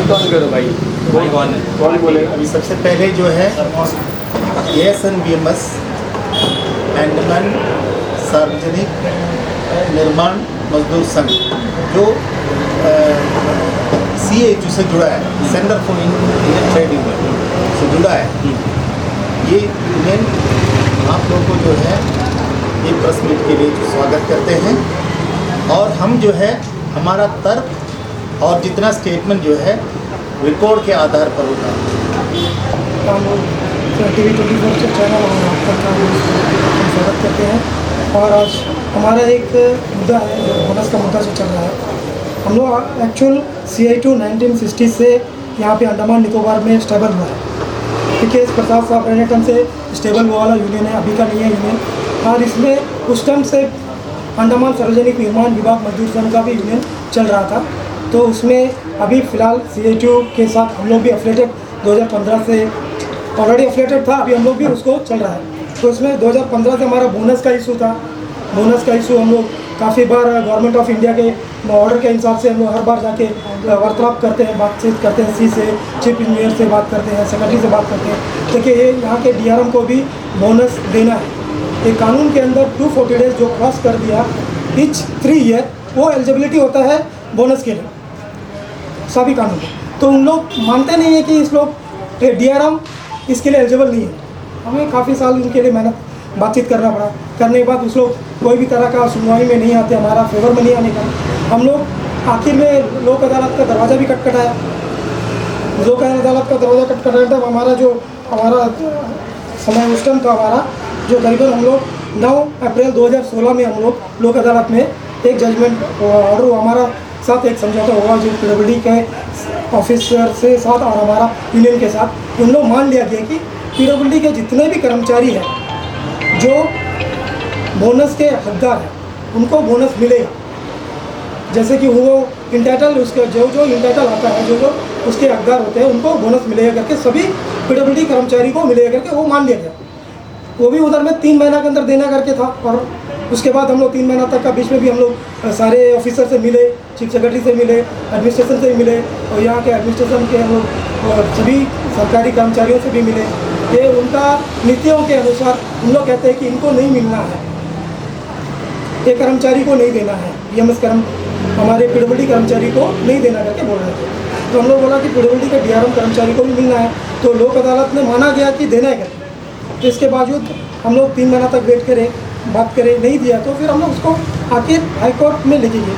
Mic on करो भाई। Mic on है। कौन बोले? अभी सबसे पहले जो है ASNBMS अंडमान सार्वजनिक निर्माण मजदूर संघ जो CAHU से जुड़ा है, centre for Indian trade union से जुड़ा है, ये यूनियन आप लोगों को जो है ये प्रेस मीट के लिए स्वागत करते हैं। और हम जो है हमारा तर्क और जितना स्टेटमेंट जो है रिकॉर्ड के आधार पर होगा। TV24 से चैनल और आपका स्वागत करते हैं। और आज हमारा एक मुद्दा है जो बोनस का मुद्दा जो चल रहा है। हम लोग एक्चुअल CI2 1960 से यहाँ पे अंडमान निकोबार में स्टेबल हुआ है। ठीक है, इस प्रसाद साहब रहने टाइम से स्टेबल हुआ वाला यूनियन है, अभी का नहीं है यूनियन। और इसमें उस टाइम से अंडमान सार्वजनिक निर्माण विभाग मजदूर संघ का भी यूनियन चल रहा था। तो उसमें अभी फ़िलहाल CI2 के साथ हम लोग भी एफिलेटेड 2015 से ऑलरेडी एफिलेटेड था, अभी हम लोग भी उसको चल रहा है। तो इसमें 2015 से हमारा बोनस का इशू था। बोनस का इशू हम लोग काफ़ी बार गवर्नमेंट ऑफ इंडिया के ऑर्डर के हिसाब से हम लोग हर बार जाके वार्तालाप करते हैं, बातचीत करते हैं, C से चीफ इंजीनियर से बात करते हैं, सेक्रेटरी से बात करते हैं। देखिए, ये यहाँ के DRM को भी बोनस देना है। एक कानून के अंदर 240 डेज जो क्रॉस कर दिया ईच 3 ईयर, वो एलिजिबिलिटी होता है बोनस के लिए सभी कानून। तो उन लोग मानते नहीं है कि इस लोग DRM इसके लिए एलिजिबल नहीं है। हमें काफ़ी साल इनके लिए मेहनत बातचीत करना पड़ा। करने के बाद उस लोग कोई भी तरह का सुनवाई में नहीं आते, हमारा फेवर में नहीं आने का। हम लोग आखिर में लोक अदालत का दरवाज़ा भी खटखटाया। लोक अदालत का दरवाज़ा खटखटाया तब हमारा समय उस टाइम था हमारा जो करीबन हम लोग 9 अप्रैल 2016 में हम लोग लोक अदालत में एक जजमेंट ऑर्डर हमारा साथ एक समझौता हुआ जो PWD के ऑफिसर से साथ और हमारा यूनियन के साथ उन लोग मान लिया गया कि PWD के जितने भी कर्मचारी हैं जो बोनस के हकदार हैं उनको बोनस मिलेगा। जैसे कि वो इंटाइटल उसके जो इंटाइटल आता है, जो उसके हकदार होते हैं उनको बोनस मिलेगा करके सभी PWD कर्मचारी को मिलेगा करके वो मान लिया गया। वो भी उधर में 3 महीना के अंदर देना करके था। और उसके बाद हम लोग 3 महीना तक का बीच में भी हम लोग सारे ऑफिसर से मिले, चीफ सेक्रेटरी से मिले, एडमिनिस्ट्रेशन से भी मिले और यहाँ के एडमिनिस्ट्रेशन के हम लोग सभी सरकारी कर्मचारियों से भी मिले। ये उनका नीतियों के अनुसार हम लोग कहते हैं कि इनको नहीं मिलना है, ये कर्मचारी को नहीं देना है, BMS हमारे PWD कर्मचारी को नहीं देना करके बोल रहे थे। तो हम लोग बोला कि PWD के DRM कर्मचारी को भी मिलना है। तो लोक अदालत ने माना गया कि देना है करके। तो इसके बावजूद हम लोग 3 महीना तक वेट करें, बात करें, नहीं दिया। तो फिर हम लोग उसको आखिर हाई कोर्ट में लेके गए,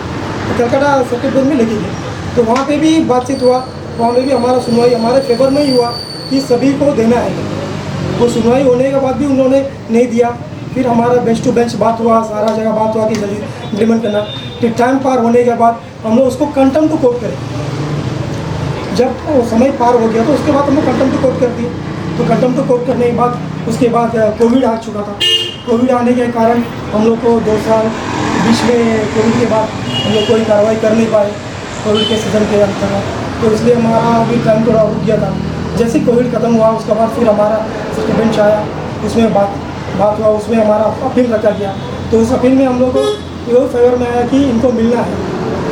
कलकत्ता सर्किट बेंच में लेके गए। तो वहाँ पे भी बातचीत हुआ, वहाँ पे भी हमारा सुनवाई हमारे फेवर में ही हुआ कि सभी को देना है। वो सुनवाई होने के बाद भी उन्होंने नहीं दिया। फिर हमारा बेंच टू बेंच बात हुआ, सारा जगह बात हुआ कि जल्दी इम्प्लीमेंट करना। फिर टाइम पार होने के बाद हम लोग उसको कंटेम्प्ट टू कोर्ट करें। जब वो समय पार हो गया तो उसके बाद हम लोग कंटेम्प्ट टू कोर्ट कर दिए। तो कंटेम्प्ट टू कोर्ट करने के बाद उसके बाद कोविड आ चुका था। कोविड आने के कारण हम लोग को 2 साल बीच में कोविड के बाद हम लोग कोई कार्रवाई कर नहीं पाए कोविड के सीजन के अंतर्गत। तो इसलिए हमारा अभी टाइम थोड़ा रुक गया था। जैसे ही कोविड ख़त्म हुआ उसके बाद फिर हमारा सर्किट बेंच आया, उसमें बात हुआ, उसमें हमारा अपील रखा गया। तो उस अपील में हम लोग को ये फेवर में आया कि इनको मिलना है।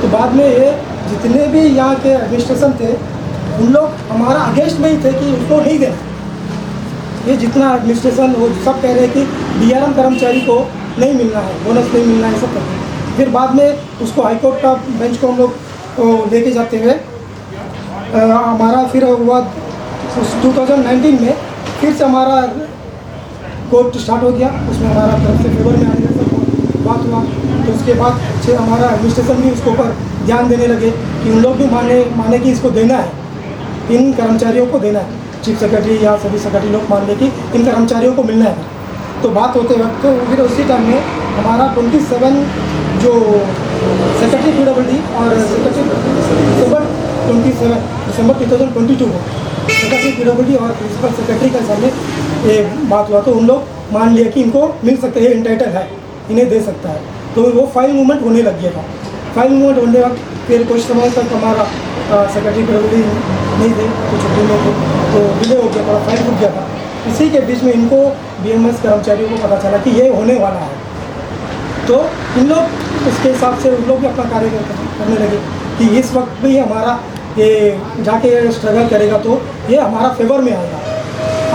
तो बाद में ये जितने भी यहाँ के एडमिनिस्ट्रेशन थे उन लोग हमारा अगेंस्ट में ही थे कि उसको नहीं देना। ये जितना एडमिनिस्ट्रेशन वो सब कह रहे हैं कि DRM कर्मचारी को नहीं मिलना है, बोनस नहीं मिलना है, सब कहते हैं। फिर बाद में उसको हाईकोर्ट का बेंच को हम लोग लेके जाते हुए हमारा फिर हुआ 2019 में फिर से हमारा कोर्ट स्टार्ट हो गया। उसमें हमारा तरफ से फेवर में आने का बात हुआ। तो उसके बाद हमारा एडमिनिस्ट्रेशन भी उसके ऊपर ध्यान देने लगे कि उन लोग भी माने कि इसको देना है, इन कर्मचारियों को देना है। चीफ सेक्रेटरी या सभी सेक्रेटरी लोग मान ले कि इन कर्मचारियों को मिलना है। तो बात होते वक्त तो फिर उसी टाइम में हमारा 27 जो सेक्रेटरी PWD और दिसंबर 2022 को सेक्रेटरी PWD और प्रिंसिपल सेक्रेटरी के सामने ये बात हुआ। तो उन लोग मान लिया कि इनको मिल सकते हैं, इंटाइटल है, इन्हें दे सकता है। तो वो फाइल मूवमेंट होने लग गया था। फाइल मूवमेंट होने वक्त फिर कुछ समय तक हमारा सेक्रेटरी PWD नहीं थे, तो छुट्टी में थे, तो डिले हो गया था, फाइल रुक गया था। इसी के बीच में इनको BMS कर्मचारियों को पता चला कि ये होने वाला है। तो इन लोग उसके हिसाब से उन लोग भी अपना कार्य करने लगे कि इस वक्त भी हमारा ये जाके स्ट्रगल करेगा तो ये हमारा फेवर में आएगा।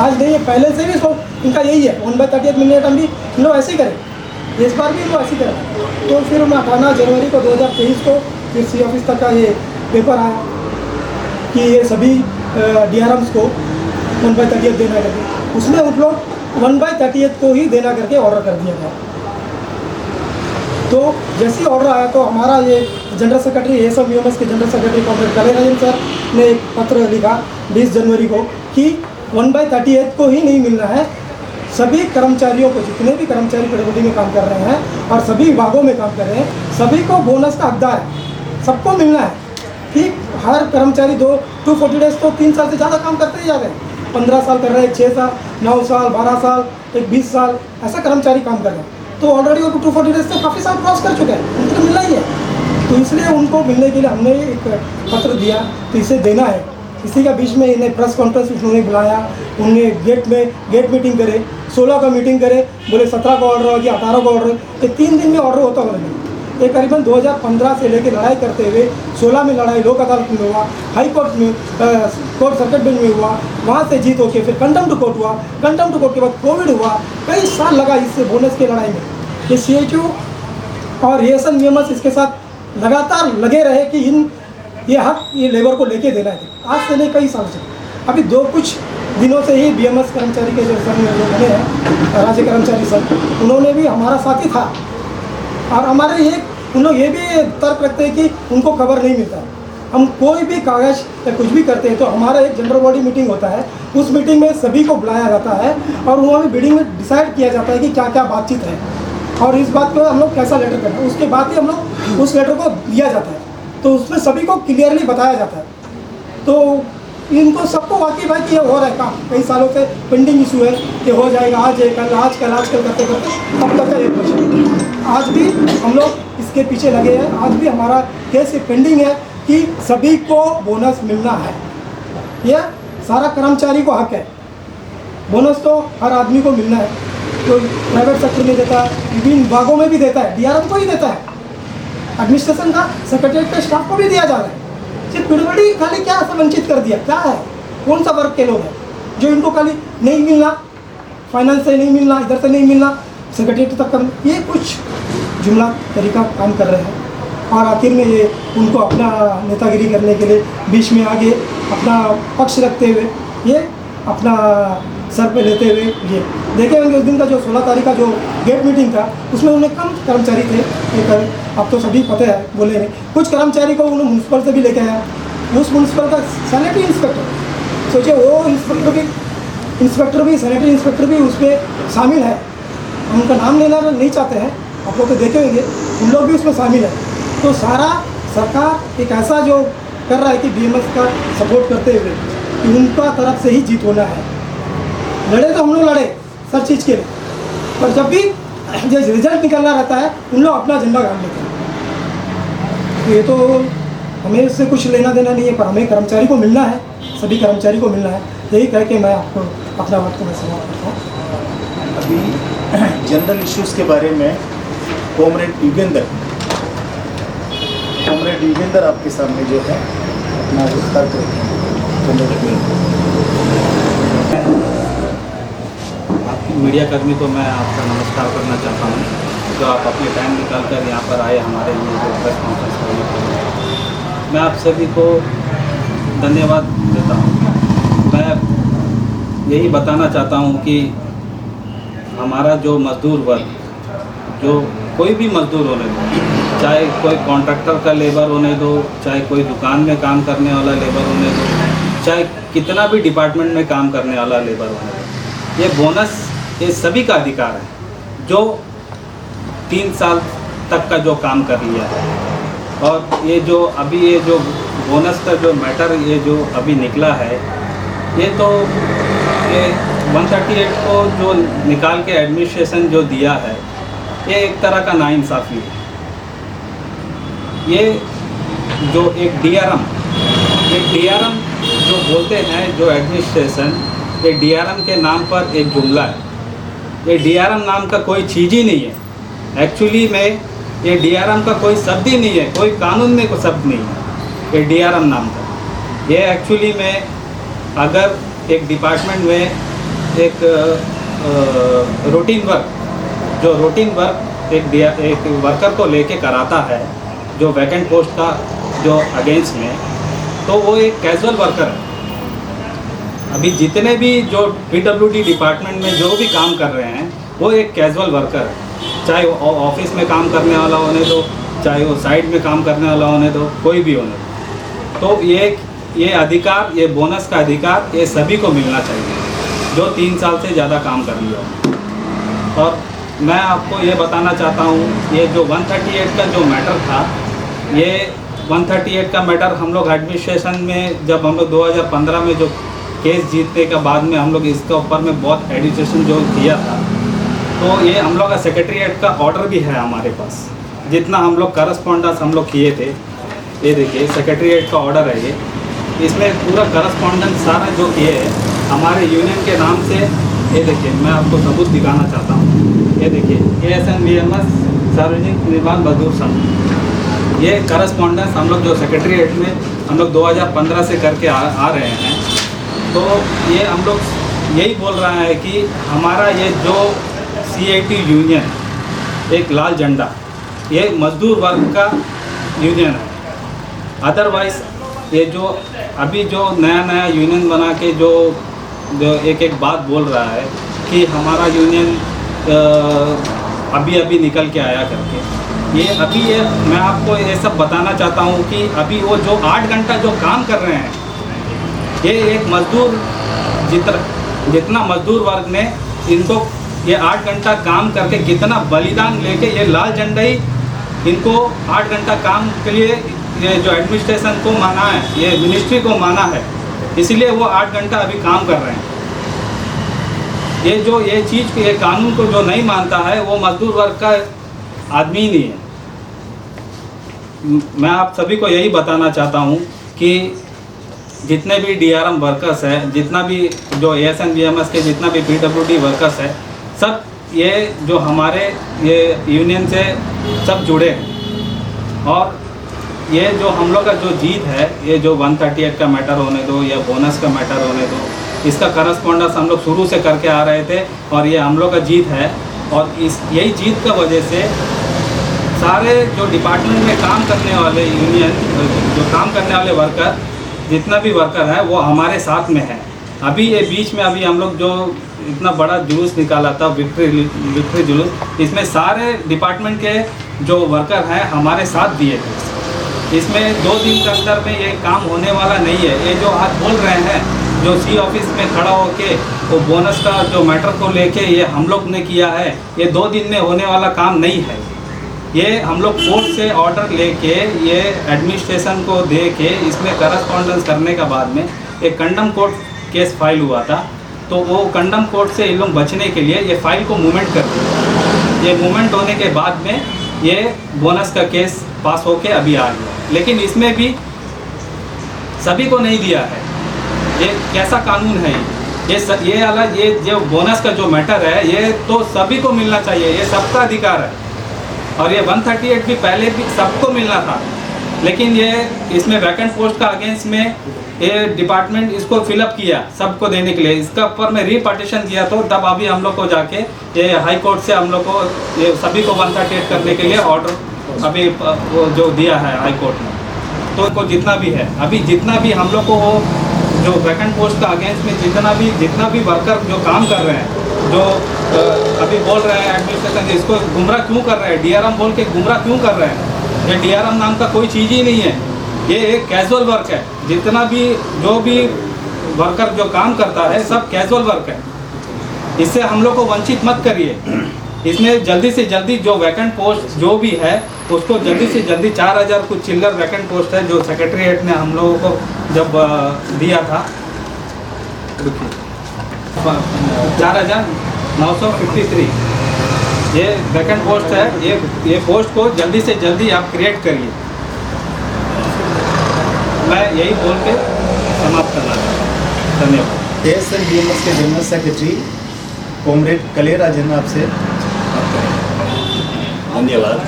आज नहीं, ये पहले से भी सो इनका यही है 1/30 मिनट हम भी इन लोग ऐसे ही करें, इस बार भी इन लोग ऐसे ही करें। तो फिर 18 जनवरी को 2023 को फिर सी ऑफिस तक का ये पेपर आया कि ये सभी DRMs को 1/30 देना करके, उसमें उन लोग 1/30 को ही देना करके ऑर्डर कर दिया गया। तो जैसे ही ऑर्डर आया तो हमारा ये जनरल सेक्रेटरी ASM-VMS के जनरल सेक्रेटरी कॉमरेड कलेराजन सर ने एक पत्र लिखा 20 जनवरी को कि 1/30 को ही नहीं मिलना है, सभी कर्मचारियों को, जितने भी कर्मचारी पीडब्ल्यूडी में काम कर रहे हैं और सभी विभागों में काम कर रहे हैं, सभी को बोनस का हकदार है, सबको मिलना है। कि हर कर्मचारी 240 डेज तो 3 साल से ज़्यादा काम करते ही जा रहे हैं, 15 साल कर रहे हैं, 6 साल, 9 साल, 12 साल, एक 20 साल, ऐसा कर्मचारी काम कर रहे हैं। तो ऑलरेडी वो 240 डेज से काफ़ी साल क्रॉस कर चुके हैं, उनको मिलना ही है। तो इसलिए उनको मिलने के लिए हमने एक पत्र दिया, तो इसे देना है। इसी का बीच में इन्हें प्रेस कॉन्फ्रेंस उन्होंने बुलाया, उन्होंने गेट मीटिंग करे, 16 का मीटिंग करे, बोले 17 का ऑर्डर हो गया, 18 का ऑर्डर, ये 3 दिन में ऑर्डर होता हुआ नहीं। ये करीबन 2015 से लेकर लड़ाई करते हुए 16 में लड़ाई लोक अदालत में हुआ, हाई कोर्ट में, कोर्ट सर्किट बेंच में हुआ, वहाँ से जीत होके फिर कंटेम्प्ट कोर्ट हुआ, कंटेम्प्ट कोर्ट के बाद कोविड हुआ, कई साल लगा इससे बोनस की लड़ाई में। ये CITU और ASM-VMS इसके साथ लगातार लगे रहे कि ये हक ये लेबर को लेके देना है। आज से नहीं, कई साल से। अभी कुछ दिनों से ही BMS कर्मचारी के जो सर जो बने हैं, राज्य कर्मचारी सर, उन्होंने भी हमारा साथी था और हमारे उन लोग ये भी तर्क रखते हैं कि उनको खबर नहीं मिलता। हम कोई भी कागज़ या कुछ भी करते हैं तो हमारा एक जनरल बॉडी मीटिंग होता है, उस मीटिंग में सभी को बुलाया जाता है और वहाँ भी मीटिंग में डिसाइड किया जाता है कि क्या क्या बातचीत है और इस बात को हम लोग कैसा लेटर करना है। उसके बाद ही हम लोग उस लेटर को दिया जाता है, तो उसमें सभी को क्लियरली बताया जाता है। तो इनको सबको वाकई भाई कि ये हो रहा है काम, कई सालों से पेंडिंग इशू है कि हो जाएगा, आज कल करते करते अब तक का 1 वर्ष। आज भी हम लोग इसके पीछे लगे हैं, आज भी हमारा केस पेंडिंग है कि सभी को बोनस मिलना है। यह सारा कर्मचारी को हक है, बोनस तो हर आदमी को मिलना है। तो प्राइवेट सेक्टर में देता है, विभिन्न विभागों में भी देता है, DRM को ही देता है, एडमिनिस्ट्रेशन का सेक्रेटरीट के स्टाफ को भी दिया जा रहा है। सिर्फ पीडब्ल्यूडी खाली क्या ऐसा वंचित कर दिया, क्या है, कौन सा वर्ग के लोग हैं जो इनको खाली नहीं मिलना, फाइनेंस से नहीं मिलना, इधर से नहीं मिलना, सेक्रेटरीट तक कर, ये कुछ जुमला तरीका काम कर रहे हैं। और आखिर में ये उनको अपना नेतागिरी करने के लिए बीच में आगे अपना पक्ष रखते हुए ये अपना सर पे लेते हुए ये देखे होंगे उस दिन का जो 16 तारीख का जो गेट मीटिंग था, उसमें उन्हें कम कर्मचारी थे, एक अब तो सभी पता है बोले नहीं, कुछ कर्मचारी को उन्होंने म्यूनसिपल से भी लेके आया, उस म्यूनसिपल का सैनिटरी इंस्पेक्टर, सोचिए वो इंस्पेक्टर भी सैनिटरी इंस्पेक्टर भी उसमें शामिल है। हम उनका नाम लेना नहीं चाहते हैं, आप लोग तो देखे होंगे, उन लोग भी उसमें शामिल है। तो सारा सरकार एक ऐसा जो कर रहा है कि BMS का सपोर्ट करते हुए कि उनका तरफ से ही जीत होना है। लड़े तो हम लोग लड़े सब चीज़ के लिए, पर जब भी जब रिजल्ट निकलना रहता है उन लोग अपना झंडा गाड़ लेते हैं। तो ये तो हमें इससे कुछ लेना देना नहीं है, पर हमें कर्मचारी को मिलना है, सभी कर्मचारी को मिलना है। यही कह के मैं आपको अपना बात को मैं समाप्त करता हूँ। अभी जनरल इश्यूज़ के बारे में कॉमरेड युगेंद्र आपके सामने जो है अपना विस्तार करेंगे। आपकी मीडिया कर्मी को मैं आपका नमस्कार करना चाहता हूँ, जो आप अपने टाइम निकाल कर यहाँ पर आए हमारे लिए जो प्रेस कॉन्फ्रेंस करने। मैं आप सभी को धन्यवाद देता हूँ। मैं यही बताना चाहता हूँ कि हमारा जो मज़दूर वर्ग, जो कोई भी मज़दूर होने दो, चाहे कोई कॉन्ट्रैक्टर का लेबर होने दो, चाहे कोई दुकान में काम करने वाला लेबर होने दो, चाहे कितना भी डिपार्टमेंट में काम करने वाला लेबर होने दो, ये बोनस ये सभी का अधिकार है जो 3 साल तक का जो काम कर लिया है। और ये जो बोनस का जो मैटर ये जो अभी निकला है, ये तो ये 138 को जो निकाल के एडमिनिस्ट्रेशन जो दिया है, ये एक तरह का नाइंसाफ़ी है। ये जो एक DRM जो बोलते हैं जो एडमिनिस्ट्रेशन, ये DRM के नाम पर एक जुमला है। ये DRM नाम का कोई चीज़ ही नहीं है। एक्चुअली में ये DRM का कोई शब्द ही नहीं है, कोई कानून में कोई शब्द नहीं है ये DRM नाम का। ये एक्चुअली में अगर एक डिपार्टमेंट में एक रूटीन वर्क एक वर्कर को लेके कराता है जो वैकेंट पोस्ट का जो अगेंस्ट में, तो वो एक कैजुअल वर्कर है। अभी जितने भी जो PWD डिपार्टमेंट में जो भी काम कर रहे हैं वो एक कैजुअल वर्कर है, चाहे वो ऑफिस में काम करने वाला होने दो, चाहे वो साइड में काम करने वाला होने दो, कोई भी होने दो। तो ये अधिकार, ये बोनस का अधिकार ये सभी को मिलना चाहिए जो 3 साल से ज़्यादा काम कर लिया हो। और मैं आपको ये बताना चाहता हूँ, ये जो 138 का जो मैटर था, ये 138 का मैटर हम लोग एडमिनिस्ट्रेशन में जब हम लोग 2015 में जो केस जीतने के बाद में हम लोग इसके ऊपर में बहुत एडिटेशन जो किया था, तो ये हम लोग का सेक्रेटरीट का ऑर्डर भी है हमारे पास, जितना हम लोग करस्पॉन्डेंस हम लोग किए थे। ये देखिए सेक्रेटरीट का ऑर्डर है ये, इसमें पूरा करस्पॉन्डेंस सारा जो किए है हमारे यूनियन के नाम से। ये देखिए मैं आपको सबूत दिखाना चाहता हूँ, ये देखिए ASNVMS सार्वजनिक निर्माण मजदूर संघ, ये करस्पॉन्डेंस हम लोग जो सेक्रेटरीट में हम लोग 2015 से करके आ रहे हैं। तो ये हम लोग यही बोल रहा है कि हमारा ये जो CIT यूनियन, एक लाल झंडा, ये मजदूर वर्ग का यूनियन है। अदरवाइज़ ये जो अभी जो नया यूनियन बना के जो एक बात बोल रहा है कि हमारा यूनियन अभी निकल के आया करके, ये मैं आपको ये सब बताना चाहता हूँ कि अभी वो जो 8 घंटा जो काम कर रहे हैं, ये एक मजदूर जितना मजदूर वर्ग ने इनको ये 8 घंटा काम करके कितना बलिदान लेके ये लाल झंडा ही इनको 8 घंटा काम के लिए ये जो एडमिनिस्ट्रेशन को माना है, ये मिनिस्ट्री को माना है, इसलिए वो 8 घंटा अभी काम कर रहे हैं। ये चीज़ ये कानून को जो नहीं मानता है वो मजदूर वर्ग का आदमी ही नहीं है। मैं आप सभी को यही बताना चाहता हूँ कि जितने भी DRM वर्कर्स हैं, जितना भी जो ASNVMS के जितना भी PWD वर्कर्स है, सब ये जो हमारे ये यूनियन से सब जुड़े हैं। और ये जो हम लोग का जो जीत है, ये जो 138 का मैटर होने दो या बोनस का मैटर होने दो, इसका करस्पॉन्डेंस हम लोग शुरू से करके आ रहे थे और ये हम लोग का जीत है। और यही जीत का वजह से सारे जो डिपार्टमेंट में काम करने वाले यूनियन, जो काम करने वाले वर्कर, जितना भी वर्कर है वो हमारे साथ में है। अभी ये बीच में अभी हम लोग जो इतना बड़ा जुलूस निकाला था, विक्ट्री जुलूस, इसमें सारे डिपार्टमेंट के जो वर्कर हैं हमारे साथ दिए थे। इसमें 2 दिन के अंदर में ये काम होने वाला नहीं है। ये जो आज बोल रहे हैं, जो C ऑफिस में खड़ा होके वो बोनस का जो मैटर को लेके ये हम लोग ने किया है, ये 2 दिन में होने वाला काम नहीं है। ये हम लोग कोर्ट से ऑर्डर लेके ये एडमिनिस्ट्रेशन को दे के इसमें करस्पॉन्डेंस करने के बाद में एक कंडम कोर्ट केस फाइल हुआ था। तो वो कंडम कोर्ट से इन लोग बचने के लिए ये फाइल को मूवमेंट कर दिया। ये मूवमेंट होने के बाद में ये बोनस का केस पास होके अभी आ गया, लेकिन इसमें भी सभी को नहीं दिया है। ये कैसा कानून है? ये जो बोनस का जो मैटर है ये तो सभी को मिलना चाहिए, ये सबका अधिकार है। और ये 138 भी पहले भी सबको मिलना था, लेकिन ये इसमें वैकेंट पोस्ट का अगेंस्ट में ये डिपार्टमेंट इसको फिलअप किया सबको देने के लिए। इसका ऊपर में रीपार्टीशन किया, तो तब अभी हम लोग को जाके ये हाई कोर्ट से हम लोग को ये सभी को 138 करने के लिए ऑर्डर अभी वो जो दिया है हाई कोर्ट ने। तो जितना भी है अभी, जितना भी हम लोग को वो जो वैकेंट पोस्ट का अगेंस्ट में जितना भी वर्कर जो काम कर रहे हैं, जो अभी बोल रहे हैं एडमिनिस्ट्रेशन इसको गुमराह क्यों कर रहे हैं, DRM बोल के गुमराह क्यों कर रहे हैं? ये DRM नाम का कोई चीज़ ही नहीं है, ये एक कैजुअल वर्क है। जितना भी जो भी वर्कर जो काम करता है सब कैजुअल वर्क है। इससे हम लोग को वंचित मत करिए। इसमें जल्दी से जल्दी जो वैकेंट पोस्ट जो भी है उसको जल्दी से जल्दी 4000 कुछ चिल्लर वैकेंट पोस्ट है जो सेक्रेटरीट ने हम लोगों को जब दिया था, 4953 ये वैकेंट पोस्ट है। ये पोस्ट को जल्दी से जल्दी आप क्रिएट करिए। मैं यही बोल के समाप्त करना चाहता हूँ। धन्यवाद। ASNVMS के जनरल सेक्रेटरी कॉमरेड कलेरा जनाब से धन्यवाद।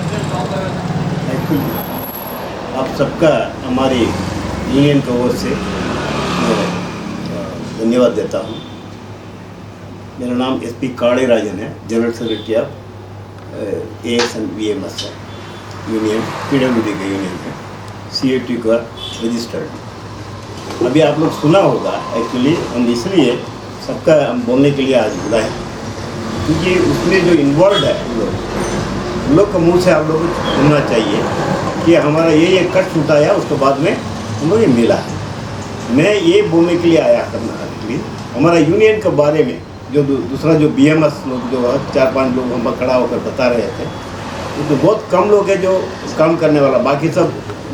आप सबका हमारी यूनियन की ओर से धन्यवाद देता हूँ। मेरा नाम SP काड़े राजन है, जनरल सेक्रेटरी ऑफ ASNVMS है, यूनियन PWD का यूनियन है, CAT का रजिस्टर्ड। अभी आप लोग सुना होगा, एक्चुअली हम इसलिए सबका हम बोलने के लिए आज बुलाए क्योंकि उसमें जो इन्वॉल्व है उन लोग का मुँह से आप लोग को सुनना चाहिए कि हमारा ये कट छूटाया, उसके बाद में हम लोग ये मिला है। मैं ये बोलने के लिए आया करना एक्चुअली हमारा यूनियन के बारे में जो दूसरा जो BMS लोग जो 4-5 लोग हम खड़ा होकर बता रहे थे, तो बहुत कम लोग हैं जो काम करने वाला, बाकी सब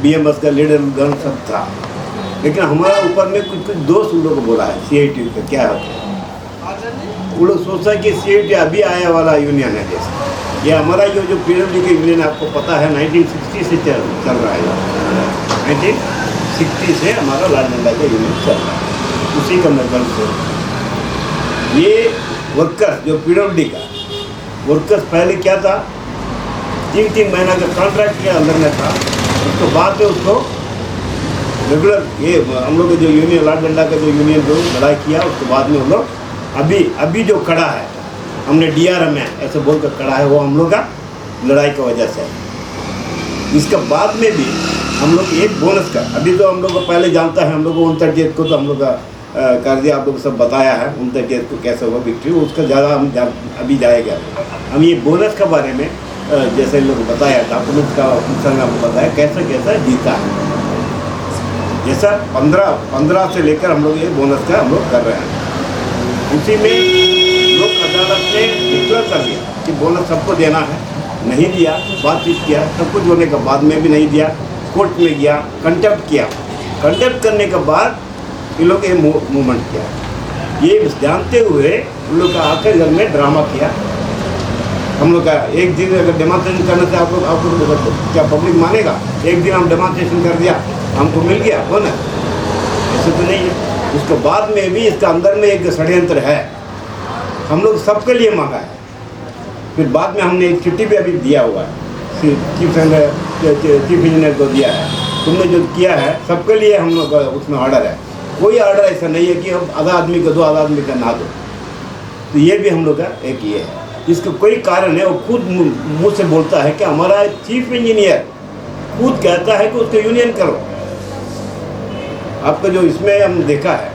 BMS का लीडर गन सब था। लेकिन हमारा ऊपर में कुछ दोस्त उन लोगों को बोला है CIT का क्या है, वो लोग सोचा कि CIT अभी आया वाला यूनियन है। जैसे ये हमारा जो PWD का यूनियन आपको पता है 1960 से चल रहा है, 1960 से हमारा लाल डंडा का यूनियन चल रहा है, उसी का मेंबर से। ये वर्कर्स जो PWD का वर्कर्स पहले क्या था, 3-3 महीना का कॉन्ट्रैक्ट के अंदर में था, उसके बाद में उसको रेगुलर ये हम लोग जो यूनियन लाल डंडा का जो यूनियन जो लड़ाई किया, उसके बाद में हम लोग अभी जो खड़ा है, हमने DRM है ऐसे बोल कर खड़ा है, वो हम लोग का लड़ाई की वजह से। इसके बाद में भी हम लोग एक बोनस का, अभी तो हम लोग को पहले जानता है, हम लोग को 29 को तो हम लोग का कर दिया, आप लोग सब बताया है 29 को कैसे हुआ विक्ट्री, उसका ज़्यादा हम अभी जाएगा। हम ये बोनस के बारे में जैसे लोग बताया था, पुलिस का ऑफिसर ने आपको बताया कैसा कैसा जीता है। जैसा 15 से लेकर हम लोग ये बोनस का हम लोग कर रहे हैं। उसी में लोक अदालत ने डिक्लेयर कर दिया कि बोनस सबको देना है, नहीं दिया, बातचीत किया, सब कुछ होने के बाद में भी नहीं दिया, कोर्ट में गया, कंटेम्प्ट किया। कंटेम्प्ट करने के बाद ये लोग ये मूवमेंट किया, ये जानते हुए उन लोग का आखिर घर में ड्रामा किया। हम लोग का एक दिन अगर डेमोन्स्ट्रेशन करने से आप लोग क्या पब्लिक मानेगा? एक दिन हम डेमोन्स्ट्रेशन कर दिया, हमको मिल गया बोनस, ऐसे तो नहीं है। उसके बाद में भी इसका अंदर में एक षड्यंत्र है, हम लोग सबके लिए मांगा है। फिर बाद में हमने एक चिट्ठी भी अभी दिया हुआ है, चीफ इंजीनियर को दिया है, तुमने जो किया है सबके लिए हम लोग का उसमें ऑर्डर है। कोई ऑर्डर ऐसा नहीं है कि अब आधा आदमी का दो, आधा आदमी का ना दो। तो ये भी हम लोग का एक ये है, इसका कोई कारण है। वो खुद मुँह से बोलता है कि हमारा चीफ इंजीनियर खुद कहता है कि उसको यूनियन करो। आपका जो इसमें हम देखा है,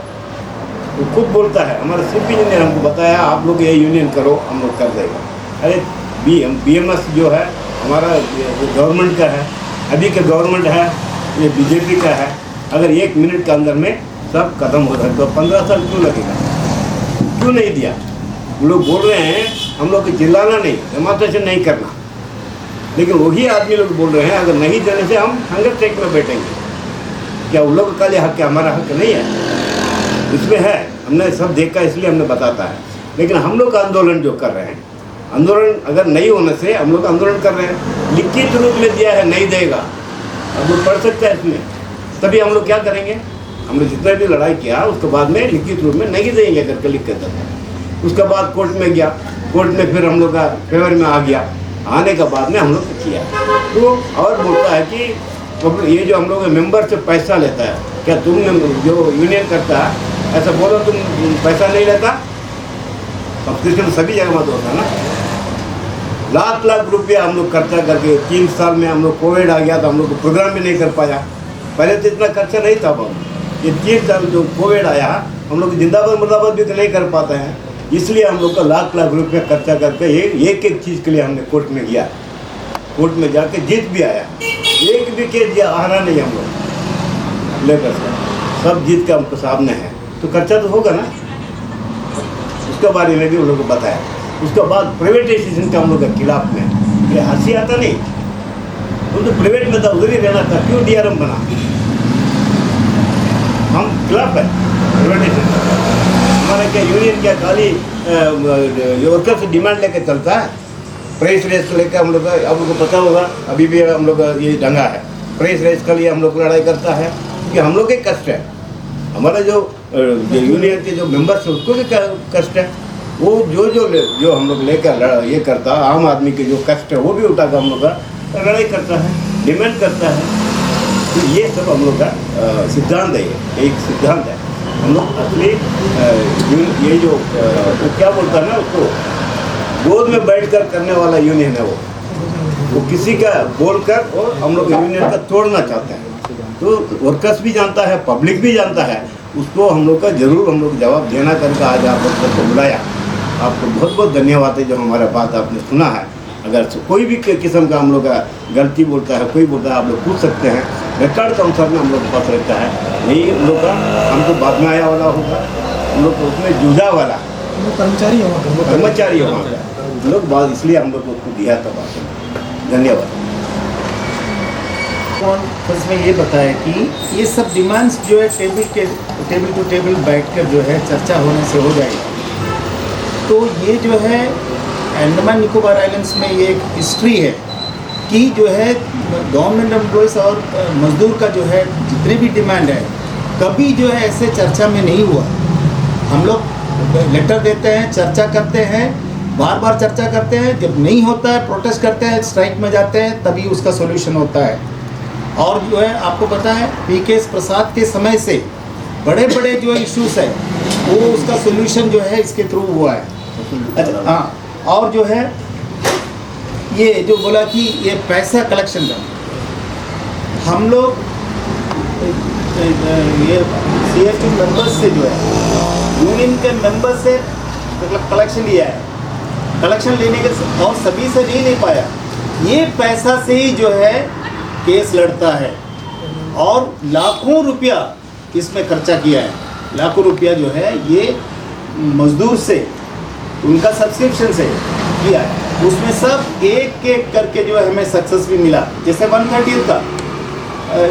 वो खुद बोलता है, हमारा चीफ इंजीनियर हमको बताया आप लोग ये यूनियन करो, हम लोग कर देगा। अरे BMS जो है हमारा गवर्नमेंट का है, अभी का गवर्नमेंट है, ये BJP का है। अगर 1 मिनट के अंदर में सब खत्म हो रहा है तो 15 साल क्यों लगेगा? क्यों नहीं दिया? वो लोग बोल रहे हैं हम लोग को चिल्लाना नहीं, डेमोन्स्ट्रेशन नहीं करना, लेकिन वही आदमी लोग बोल रहे हैं अगर नहीं देने से हम हंगर स्ट्राइक में बैठेंगे। क्या उन लोगों का लिए हक है? हमारा हक नहीं है, इसमें है। हमने सब देखा इसलिए हमने बताता है। लेकिन हम लोग का आंदोलन जो कर रहे हैं, आंदोलन अगर नहीं होने से हम लोग आंदोलन कर रहे हैं, लिखित रूप में दिया है नहीं देगा, अब लोग पढ़ सकते हैं इसमें, तभी हम लोग क्या करेंगे? हमने जितना भी लड़ाई किया उसके बाद में लिखित रूप में नहीं देंगे करके लिख कर देते। उसके बाद कोर्ट में गया, कोर्ट में फिर हम लोग का फेवर में आ गया, आने के बाद में हम लोग किया। तो और बोलता है कि ये जो हम लोग मेंबर से पैसा लेता है, क्या तुम जो यूनियन करता है ऐसा बोलो तुम पैसा नहीं लेता? सब्सक्रिप्शन सभी जगह मत होता है ना। लाख रुपया हम लोग खर्चा करके 3 साल में हम लोग कोविड आ गया तो हम लोग प्रोग्राम भी नहीं कर पाया। पहले तो इतना खर्चा नहीं था, ये 3 साल जो कोविड आया हम लोग जिंदाबाद मुर्दाबाद भी नहीं कर पाते हैं। इसलिए हम लोग का लाख रुपया खर्चा करके एक चीज़ के लिए हमने कोर्ट में गया, कोर्ट में जाके जीत भी आया। एक भी केस दिया हारा नहीं हम लोग लेकर, सब जीत का हमको सामने है, तो खर्चा तो होगा ना। उसके बारे में भी उन लोगों को बताया। उसके बाद प्राइवेटाइजेशन का हम लोग के खिलाफ में ये हंसी आता नहीं, वो तो प्राइवेट में था उधर ही रहना था, क्यों DRM बना? हम खिलाफ है प्राइवेटाइजेशन। हमारा क्या यूनियन क्या खाली वर्कर से डिमांड लेके चलता है? प्राइस रेस लेकर हम लोग आप लोग को पता होगा, अभी भी हम लोग ये दंगा है, प्राइस रेस के लिए हम लोग लड़ाई करता है कि हम लोग के कष्ट है। हमारा जो यूनियन के जो मेंबर्स है उसको भी कष्ट है। वो जो हम लोग लेकर ये करता, आम आदमी के जो कष्ट है वो भी उठाकर हम लोग का लड़ाई करता है, डिमांड करता है। तो ये सब हम लोग का सिद्धांत है, एक सिद्धांत है। हम लोग असली ये जो वो क्या बोलता है ना उसको, गोद में बैठकर करने वाला यूनियन है वो किसी का बोलकर और हम लोग यूनियन का तोड़ना चाहते हैं। तो वर्कर्स भी जानता है, पब्लिक भी जानता है, उसको हम लोग का जरूर हम लोग जवाब देना करके आज आप लोग को बुलाया। आपको बहुत बहुत धन्यवाद है जो हमारा बात आपने सुना है। अगर कोई भी किस्म का हम लोग का गलती बोलता है, कोई बोलता है, आप लोग पूछ सकते हैं। रिकॉर्ड काउंसर में हम लोग के पास रहता है, यही हम लोग का हमको बाद में आया वाला होगा, हम लोग को उसमें जूझा वाला कर्मचारी है कर्मचारी है वहाँ का, हम लोग बात इसलिए हम लोग को उसको दिया था बात। धन्यवाद। कॉन्फ्रेंस में ये बताया कि ये सब डिमांड्स जो है टेबल टू टेबल बैठकर जो है चर्चा होने से हो जाएगी। तो ये जो है अंडमान निकोबार आइलैंड्स में ये एक हिस्ट्री है कि जो है गवर्नमेंट एम्प्लॉयज़ और मजदूर का जो है जितने भी डिमांड है कभी जो है ऐसे चर्चा में नहीं हुआ। हम लोग लेटर देते हैं, चर्चा करते हैं, बार बार चर्चा करते हैं, जब नहीं होता है प्रोटेस्ट करते हैं, स्ट्राइक में जाते हैं, तभी उसका सॉल्यूशन होता है। और जो है आपको पता है पीके प्रसाद के समय से बड़े बड़े जो इश्यूज है वो उसका सॉल्यूशन जो है इसके थ्रू हुआ है। अच्छा हाँ, और जो है ये जो बोला कि ये पैसा कलेक्शन का हम लोग ये CITU मेंबर्स से जो है यूनियन के मेंबर्स से मतलब कलेक्शन लिया है, कलेक्शन लेने के और सभी से नहीं पाया। ये पैसा से ही जो है केस लड़ता है और लाखों रुपया इसमें खर्चा किया है। लाखों रुपया जो है ये मजदूर से उनका सब्सक्रिप्शन से किया है, उसमें सब एक एक करके जो है हमें सक्सेस भी मिला। जैसे 130 का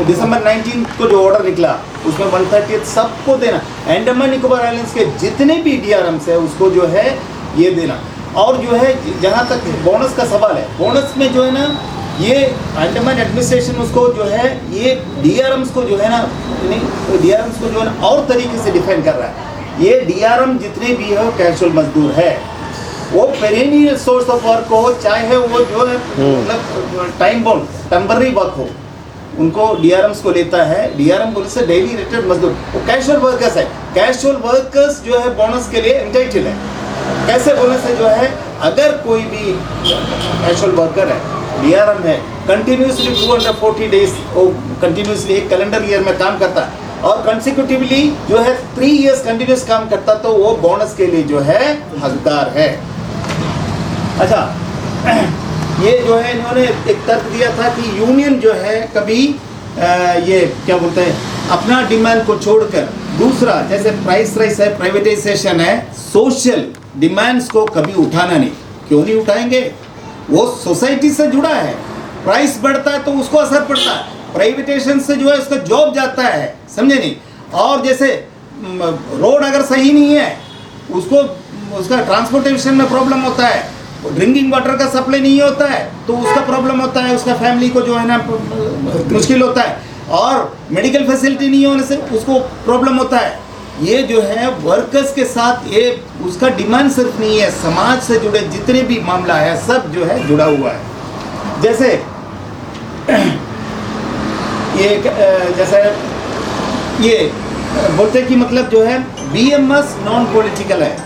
दिसंबर 19 को जो ऑर्डर निकला उसमें 130 सबको देना, अंडमान निकोबार आइलैंड्स के जितने भी DRMs है उसको जो है ये देना। और जो है जहाँ तक बोनस का सवाल है, बोनस में जो है ना ये अंडमान एडमिनिस्ट्रेशन उसको जो है ये DRMs को जो है ना DRMs को जो है ना और तरीके से डिफाइन कर रहा है। ये DRM जितने भी है कैजुअल मजदूर है, वो पेरेनियल सोर्स ऑफ वर्क हो, चाहे वो जो है मतलब टाइम बाउंड टेम्पररी वर्क हो, उनको DRMs को लेता है। DRM बोले से डेली रेटेड मजदूर, वो कैजुअल वर्कर्स है। कैजुअल वर्कर्स जो है बोनस के लिए एंटाइटल है। कैसे बोनस है जो है, अगर कोई भी कैजुअल वर्कर है DRM है, कंटिन्यूसली 240 डेज वो कंटिन्यूसली एक कैलेंडर ईयर में काम करता है और कंसिक्यूटिवली जो है 3 इयर्स कंटिन्यूस काम करता, तो वो बोनस के लिए जो है हकदार है। अच्छा ये जो है इन्होंने एक तर्क दिया था कि यूनियन जो है कभी ये क्या बोलते हैं अपना डिमांड को छोड़कर दूसरा जैसे प्राइस राइस है, प्राइवेटाइजेशन है, सोशल डिमांड्स को कभी उठाना नहीं। क्यों नहीं उठाएंगे? वो सोसाइटी से जुड़ा है, प्राइस बढ़ता है तो उसको असर पड़ता है, प्राइवेटाइजेशन से जो है उसका जॉब जाता है, समझे नहीं। और जैसे रोड अगर सही नहीं है उसको उसका ट्रांसपोर्टेशन में प्रॉब्लम होता है, ड्रिंकिंग वाटर का सप्लाई नहीं होता है तो उसका प्रॉब्लम होता है, उसका फैमिली को जो है ना मुश्किल होता है, और मेडिकल फैसिलिटी नहीं होने से उसको प्रॉब्लम होता है। ये जो है वर्कर्स के साथ ये उसका डिमांड सिर्फ नहीं है, समाज से जुड़े जितने भी मामला है सब जो है जुड़ा हुआ है। जैसे ये जैसे ये बोलते कि मतलब जो है BMS नॉन पॉलिटिकल है,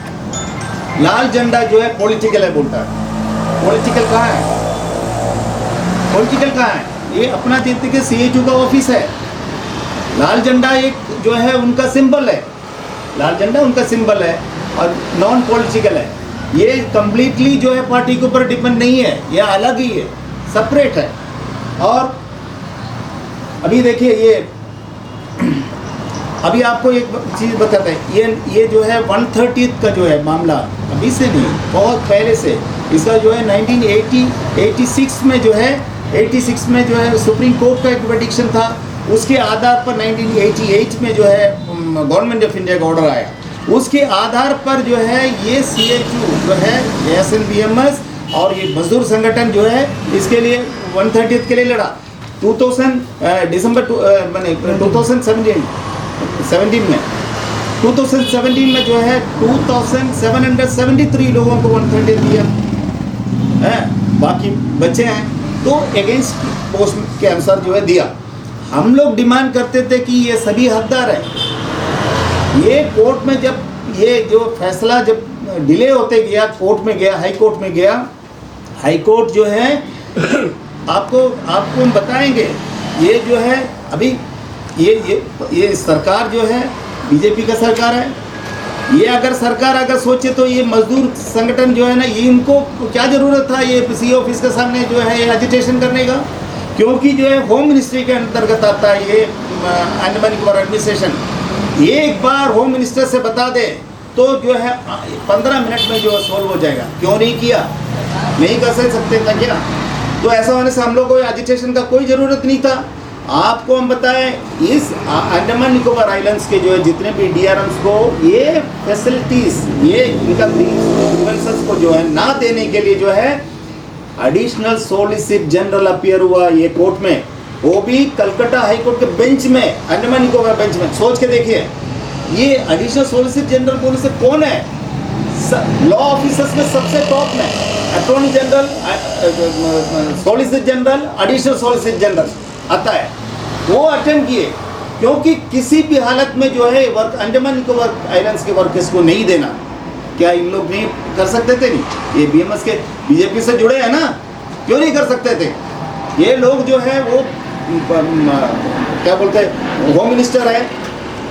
लाल झंडा जो है पॉलिटिकल है बोलता है। पॉलिटिकल कहाँ है? पॉलिटिकल कहाँ है? ये अपना देते के CITU का ऑफिस है। लाल झंडा एक जो है उनका सिंबल है, लाल झंडा उनका सिंबल है और नॉन पॉलिटिकल है। ये कम्प्लीटली जो है पार्टी के ऊपर डिपेंड नहीं है, ये अलग ही है, सेपरेट है। और अभी देखिए ये अभी आपको एक चीज़ बताते हैं, ये जो है 130 का जो है मामला अभी से नहीं बहुत पहले से, इसका जो है 1986 में जो है 86 में जो है सुप्रीम कोर्ट का एक प्रेडिक्शन था, उसके आधार पर 1988 में जो है गवर्नमेंट ऑफ इंडिया का ऑर्डर आया, उसके आधार पर जो है ये CITU जो है ASN-BMS और ये मजदूर संगठन जो है इसके लिए 130 के लिए लड़ा। 2017 में जो है 2773 लोगों को 130 दिया है, बाकी बच्चे हैं तो अगेंस्ट पोस्ट के अनुसार जो है दिया। हम लोग डिमांड करते थे कि ये सभी हकदार हैं, ये कोर्ट में जब ये जो फैसला जब डिले होते गया, कोर्ट में गया, हाई कोर्ट में गया, हाई कोर्ट जो है आपको हम बताएंगे, ये जो है अभी ये सरकार जो है बीजेपी का सरकार है। ये अगर सरकार अगर सोचे तो ये मजदूर संगठन जो है ना, ये इनको क्या ज़रूरत था ये सी ऑफिस के सामने जो है ये एजिटेशन करने का, क्योंकि जो है होम मिनिस्ट्री के अंतर्गत आता है ये अंडमान निकोबार एडमिनिस्ट्रेशन। एक बार होम मिनिस्टर से बता दे तो जो है 15 मिनट में जो है सॉल्व हो जाएगा। क्यों नहीं किया? नहीं कर सकते था क्या? तो ऐसा होने से हम लोग को एजिटेशन का कोई ज़रूरत नहीं था। आपको हम बताएं, इस अंडमान निकोबार आइलैंड्स के जो है जितने भी डीआरएम्स को ये फैसिलिटीज़, ये इनका ग्रीवेंसेस को जो है ना देने के लिए जो है एडिशनल सॉलिसिटर जनरल अपीयर हुआ ये कोर्ट में, वो भी कलकत्ता हाई कोर्ट के बेंच में, अंडमान निकोबार बेंच में। सोच के देखिए, ये एडिशनल सॉलिसिटर जनरल बोले से कौन है? लॉ ऑफिसर्स में सबसे टॉप में attorney general, solicitor general, additional solicitor general आता है, वो अटेंड किए। क्योंकि किसी भी हालत में जो है वर्क अंडमान निकोबार आइलैंड्स के वर्कर्स को नहीं देना, क्या इन लोग नहीं कर सकते थे? नहीं, ये बीएमएस के बीजेपी से जुड़े हैं ना, क्यों नहीं कर सकते थे? ये लोग जो है वो क्या बोलते हैं, होम मिनिस्टर है,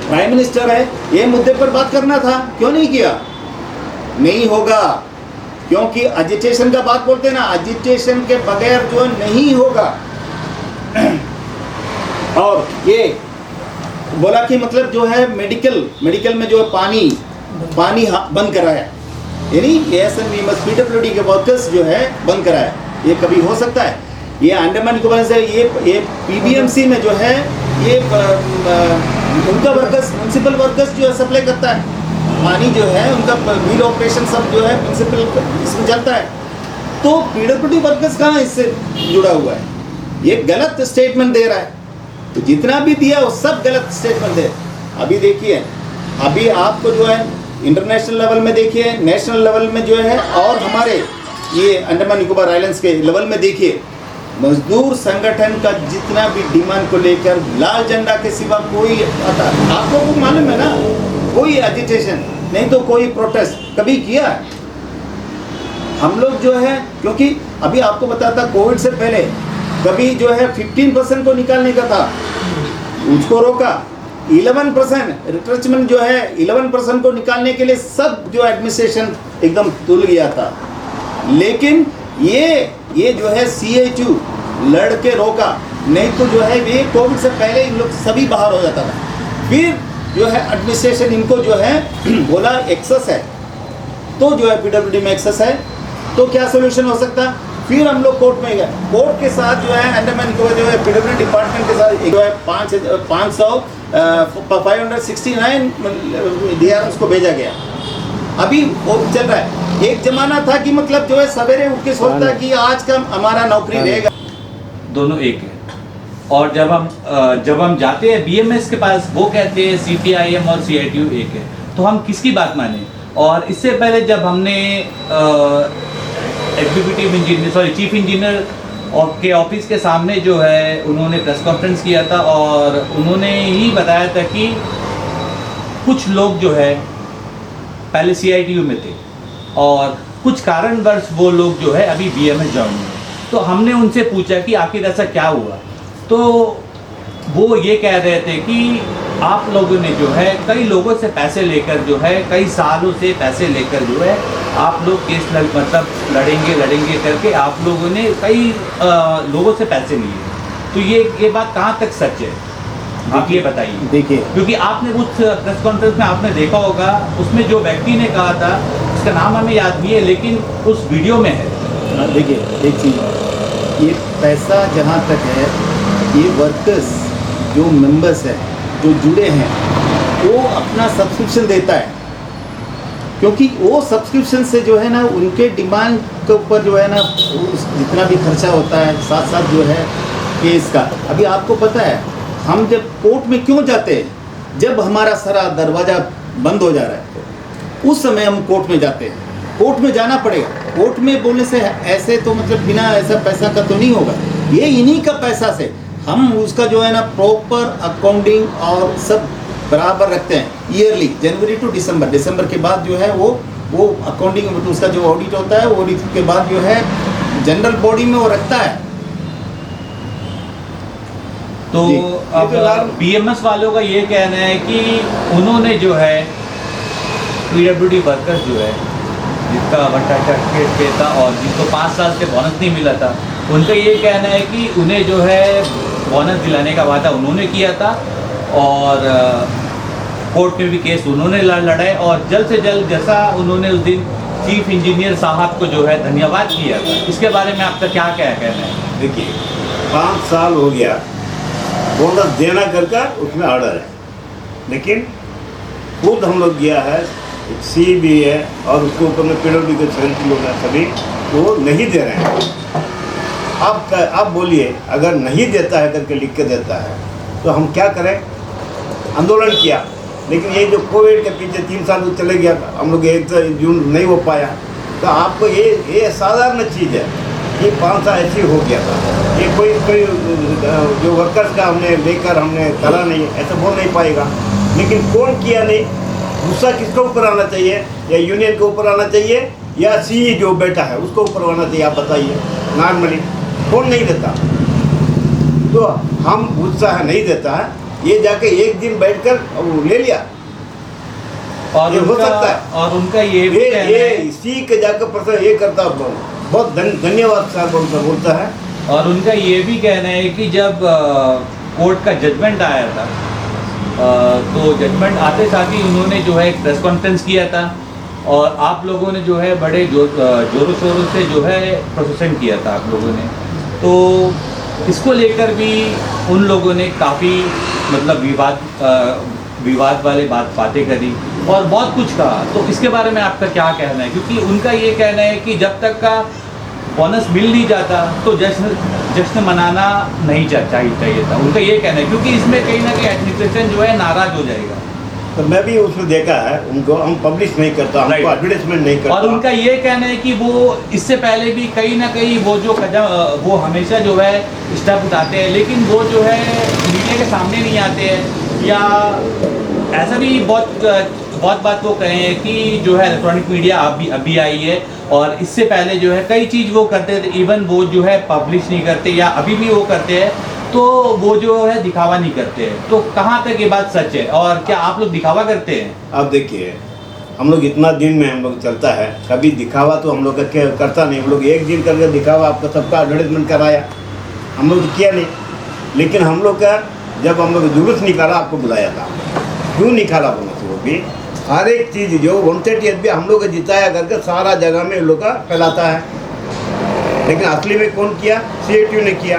प्राइम मिनिस्टर है, ये मुद्दे पर बात करना था, क्यों नहीं किया? नहीं होगा, क्योंकि एजिटेशन का बात बोलते हैं ना, एजिटेशन के बगैर जो नहीं होगा। और ये बोला कि मतलब जो है मेडिकल में जो है पानी बंद कराया, यानी ASME PWD के वर्कर्स जो है बंद कराया। ये कभी हो सकता है? ये अंडमान निकोबार से ये PBMC में जो है ये उनका वर्कर्स, म्यूनसिपल वर्कर्स जो है सप्लाई करता है पानी, जो है उनका व्हील ऑपरेशन सब जो है म्यूनसिपल इसमें चलता है। तो PWD वर्कर्स कहाँ इससे जुड़ा हुआ है? ये गलत स्टेटमेंट दे रहा है। तो जितना भी दिया वो सब गलत स्टेटमेंट दे। अभी देखिए, अभी आपको जो है इंटरनेशनल लेवल में देखिए, नेशनल लेवल में जो है, और हमारे ये अंडमान निकोबार आइलैंड्स के लेवल में देखिए, मजदूर संगठन का जितना भी डिमांड को लेकर लाल झंडा के सिवा कोई आता, आपको को मालूम है ना, कोई एजिटेशन नहीं तो कोई प्रोटेस्ट कभी किया है हम लोग जो है? क्योंकि अभी आपको बताता, कोविड से पहले कभी जो है 15% को निकालने का था, उसको रोका। 11% रिट्रेचमेंट जो है 11% को निकालने के लिए सब जो एडमिनिस्ट्रेशन एकदम तुल गया था। लेकिन ये जो है CITU लड़के रोका, नहीं तो जो है ये कोविड से पहले इन लोग सभी बाहर हो जाता था। फिर जो है एडमिनिस्ट्रेशन इनको जो है बोला एक्सेस है, तो जो है PWD में एक्सेस है, तो क्या सोल्यूशन हो सकता? फिर हम लोग कोर्ट में गए, कोर्ट के साथ जो है अंडमान निकोबार जो है PWD डिपार्टमेंट के साथ जो है 569 DRMs को भेजा गया। अभी वो चल रहा है। एक जमाना था कि मतलब जो है सवेरे उठ के सोचता कि आज का हमारा नौकरी रहेगा। दोनों एक है। और जब हम जाते हैं BMS के पास, वो कहते हैं CPIM और CITU एक है, तो हम किसकी बात माने? और इससे पहले जब हमने एग्जीक्यूटिव इंजीनियर चीफ इंजीनियर के ऑफिस के सामने जो है उन्होंने प्रेस कॉन्फ्रेंस किया था, और उन्होंने ही बताया था कि कुछ लोग जो है पहले CITU में थे और कुछ कारणवश वो लोग जो है अभी BMS ज्वाइन हुए। तो हमने उनसे पूछा कि आखिर ऐसा क्या हुआ, तो वो ये कह रहे थे कि आप लोगों ने जो है कई लोगों से पैसे लेकर जो है, कई सालों से पैसे लेकर जो है आप लोग केस मतलब लड़ेंगे करके आप लोगों ने कई लोगों से पैसे लिए। तो ये बात कहाँ तक सच है, आप ये बताइए। देखिए, क्योंकि आपने उस प्रेस कॉन्फ्रेंस में आपने देखा होगा, उसमें जो व्यक्ति ने कहा था उसका नाम हमें याद नहीं है, लेकिन उस वीडियो में है। देखिए एक चीज़, ये पैसा जहाँ तक है, ये वर्कर्स जो मेंबर्स हैं जो जुड़े हैं वो अपना सब्सक्रिप्शन देता है, क्योंकि वो सब्सक्रिप्शन से जो है ना उनके डिमांड के ऊपर जो है ना जितना भी खर्चा होता है, साथ साथ जो है केस का। अभी आपको पता है हम जब कोर्ट में क्यों जाते हैं? जब हमारा सारा दरवाज़ा बंद हो जा रहा है उस समय हम कोर्ट में जाते हैं। कोर्ट में जाना पड़ेगा। कोर्ट में बोलने से ऐसे तो मतलब बिना ऐसा पैसा का तो नहीं होगा, ये इन्हीं का पैसा से हम उसका जो है ना प्रॉपर अकाउंटिंग और सब बराबर रखते हैं ईयरली, जनवरी टू दिसंबर। दिसंबर के बाद जो है वो अकाउंटिंग उसका जो ऑडिट होता है, ऑडिट के बाद जो है जनरल बॉडी में वो रखता है। तो जी, अब बीएमएस वालों का ये कहना है कि उन्होंने जो है पीडब्ल्यूडी वर्कर्स जो है जिसका भट्टा सर्टिफिकेट था और जिसको 5 साल से बोनस नहीं मिला था, उनका ये कहना है कि उन्हें जो है बोनस दिलाने का वादा उन्होंने किया था और कोर्ट में भी केस उन्होंने लड़ाए और जल्द से जल्द, जैसा उन्होंने उस दिन चीफ इंजीनियर साहब को जो है धन्यवाद किया था, इसके बारे में आपका क्या कहना है? देखिए 5 साल हो गया बोनस देना करके उसमें ऑर्डर है, लेकिन खुद हम लोग गया है, सी भी है और उसके ऊपर में पीडब्ल्यूडी के सभी लोग हैं, सभी वो नहीं दे रहे हैं। आप बोलिए अगर नहीं देता है करके लिख के देता है तो हम क्या करें? आंदोलन किया, लेकिन ये जो कोविड के पीछे 3 साल चले गया, हम लोग 1 जून नहीं हो पाया, तो आपको ये साधारण चीज़ है कि 5 साल ऐसे हो गया था। ये कोई जो वर्कर्स का हमने लेकर हमने करा नहीं, ऐसा बोल नहीं पाएगा। लेकिन कौन किया नहीं, गुस्सा किसके ऊपर आना चाहिए? या यूनियन के ऊपर आना चाहिए या सी जो बेटा है उसको ऊपर आना चाहिए? आप बताइए। नॉर्मली कौन नहीं देता? तो हम गुस्सा है नहीं देता है, ये जाके एक दिन बैठकर ले लिया और ये हो सकता है। और उनका ये भी कहना है, इसी के जाकर प्रश्न ये करता, बहुत धन्यवाद सर बोलता है। और उनका ये भी कहना है कि जब कोर्ट का जजमेंट आया था तो जजमेंट आते साथ ही उन्होंने जो है एक प्रेस कॉन्फ्रेंस किया था और आप लोगों ने जो है बड़े जोरों शोरों से जो है प्रोसेसन किया था आप लोगों ने, तो इसको लेकर भी उन लोगों ने काफ़ी मतलब विवाद वाले बातें करी और बहुत कुछ कहा। तो इसके बारे में आपका क्या कहना है? क्योंकि उनका ये कहना है कि जब तक का बोनस मिल नहीं जाता तो जश्न मनाना नहीं चाहिए था, उनका ये कहना है, क्योंकि इसमें कहीं ना कहीं एडमिनिस्ट्रेशन जो है नाराज हो जाएगा। तो मैं भी उसमें देखा है, उनको हम पब्लिश नहीं करता, हमको एडवर्टाइजमेंट नहीं करता। और उनका ये कहना है कि वो इससे पहले भी कहीं ना कहीं वो हमेशा जो है स्टेप उठाते हैं, लेकिन वो जो है मीडिया के सामने नहीं आते हैं, या ऐसा भी बहुत बात वो कहे हैं कि जो है इलेक्ट्रॉनिक मीडिया अभी आई है और इससे पहले जो है कई चीज़ वो करते थे, इवन वो जो है पब्लिश नहीं करते या अभी भी वो करते हैं, तो वो जो है दिखावा नहीं करते हैं। तो कहाँ तक ये बात सच है और क्या आप लोग दिखावा करते हैं? आप देखिए, हम लोग इतना दिन में हम लोग चलता है, कभी दिखावा तो हम लोग का करता नहीं। हम लोग एक दिन करके दिखावा आपका सबका एडवर्टाइजमेंट कराया, हम लोग किया नहीं। लेकिन हम लोग का जब हम लोग जुलूस निकाला आपको बुलाया था, क्यों निकाला बोला तो वो भी हर एक चीज़ जो 138 भी हम लोग जिताया करके सारा जगह में लोग का फैलाता है, लेकिन असली में कौन किया? CITU ने किया।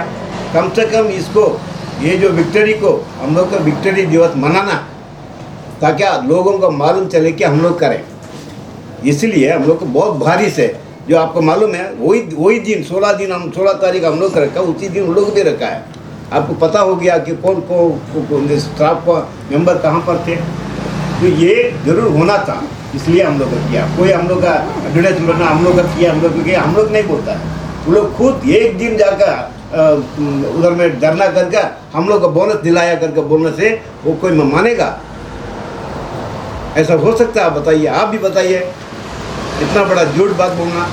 कम से कम इसको ये जो विक्ट्री को हम लोग का विक्ट्री दिवस मनाना, ताकि लोगों को मालूम चले कि हम लोग करें। इसलिए हम लोग को बहुत भारी से, जो आपको मालूम है वही दिन 16 तारीख हम लोग रखा, उसी दिन उन लोग भी रखा है। आपको पता हो गया कि कौन स्टाफ का मेंबर कहाँ पर थे, तो ये जरूर होना था, इसलिए हम लोग किया। कोई हम लोग का एडवर्टाइजमेंट हम लोग का किया, हम लोग नहीं बोलता है। वो लोग खुद एक दिन जाकर उधर में धरना करके हम लोग को बोनस दिलाया करके बोलने से वो कोई मानेगा? ऐसा हो सकता है? बताइए, आप भी बताइए, इतना बड़ा झूठ बात बोलना।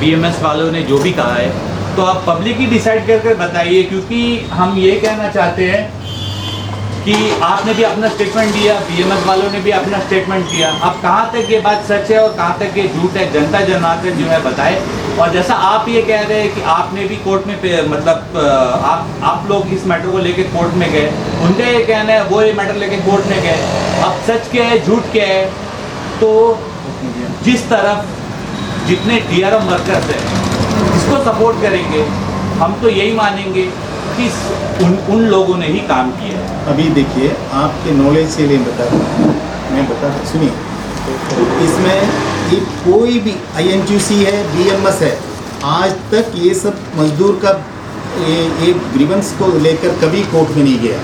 BMS वालों ने जो भी कहा है तो आप पब्लिक ही डिसाइड करके बताइए, क्योंकि हम ये कहना चाहते हैं कि आपने भी अपना स्टेटमेंट दिया, BMS वालों ने भी अपना स्टेटमेंट दिया। अब कहाँ तक ये बात सच है और कहाँ तक ये झूठ है, जनता जनार्दन जो है बताए। और जैसा आप ये कह रहे हैं कि आपने भी कोर्ट में मतलब आप लोग इस मैटर को लेकर कोर्ट में गए, उनका ये कहना है वो ये मैटर लेके कोर्ट में गए। अब सच क्या है झूठ क्या है? तो जिस तरफ जितने DRM वर्कर्स हैं इसको सपोर्ट करेंगे, हम तो यही मानेंगे कि उन लोगों ने ही काम किया है। अभी देखिए, आपके नॉलेज से लिए मैं बता सुनिए, इसमें ये कोई भी INTUC है, BMS है, आज तक ये सब मजदूर का ये ग्रीवेंस को लेकर कभी कोर्ट में नहीं गया,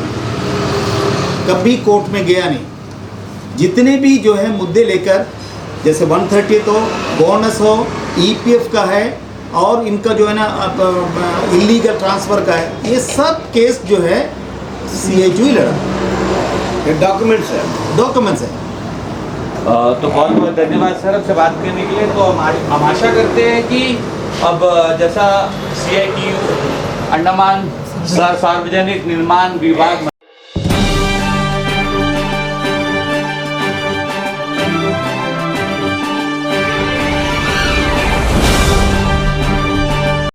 कभी कोर्ट में गया नहीं। जितने भी जो है मुद्दे लेकर, जैसे 130 तो बोनस हो, EPF का है और इनका जो है ना इलीगल ट्रांसफ़र का है, ये सब केस जो है CI2 ही लड़ा, ये डॉक्यूमेंट्स है। डॉक्यूमेंट्स है। तो बहुत बहुत धन्यवाद सर आपसे बात करने के लिए। तो हम आशा करते हैं कि अब जैसा CITU अंडमान सार्वजनिक निर्माण विभाग